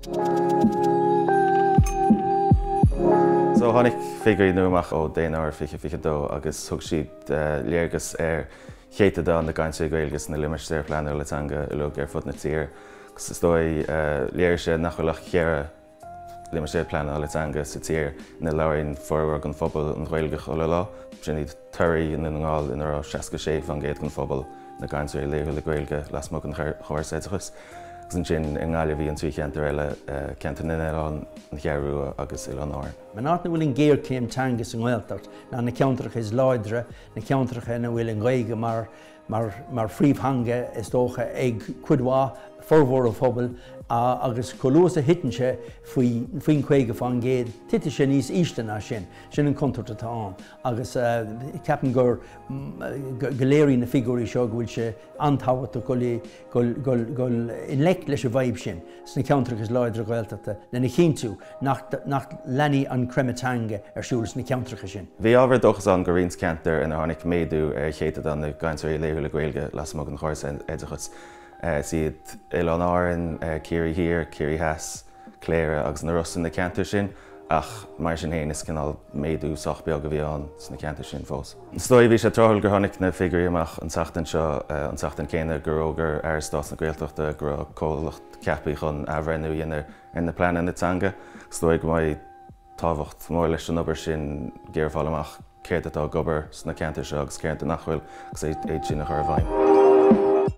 So tháinig fhigiúirí nuamach ó déanaí fichidó agus thug siad léargus chéad an na cainteoirí Gaeilge na Limistéar Pleanála Teanga i lug fud na tír. Gus is dói léir sé nach bhfuil chéara Limistéar Pleanála Teanga sa tír na leabharíonn forbar an phobal an Gaeilge ó lá. Sin iad tuairí in ngáil in ar 66 an géad an phobal na cainteoirí laethúla Gaeilge lasmuigh an chóras oideachais. Gus sin in ngáile bhí an trí cheantar eile ceantaine an chearú agus Ileonáir. Man áit na bhfuil an géir céim teangas an Gaeltacht ná na ceantarach is láidre, na ceantarach na bhfuil an Gaeilge mar phríomhthanga is dócha ag cuidhá formhór ó phobal agus colúas a hitanse faoin chuige fan géad tite sin níos íste ná sin an contúirt atá an. Agus ceapan gur go léirí na fhigiúirí seo go bhfuil sé antáhairteach go in lech leis a bhaib sin sna ceantarach is láidre Gaeltachta na chinú nach leanaí an crematanga arsúlas na ceantarcha sin. Bhí ábhar dochas an go rionn ceantar ina tháinig méadú chéad an na cainteoirí laethúla Gaeilge lasmuigh an chóras oideachais. Siad Ileonáir cíirí hir, cíirí heas, cléire agus na Russin na ceantar sin, ach mar sin héana is cinál méadú soch beag a bhí an na ceantar sin fós. Stoi bhí sé trothúil gur tháinig na fhigiúirí amach an teachtain seo an teachtain céine gur ógur ar stát na Gaeltachta gur cólacht ceapaí chun abhrenú dhéanamh in na Pleanála Teanga. Stoi go mbeidh tábhacht mór leis an obair sin géarfáil amach céad atá gobar sna ceantar seo agus céad nach bhfuil agus éiad sin a chur bhaim.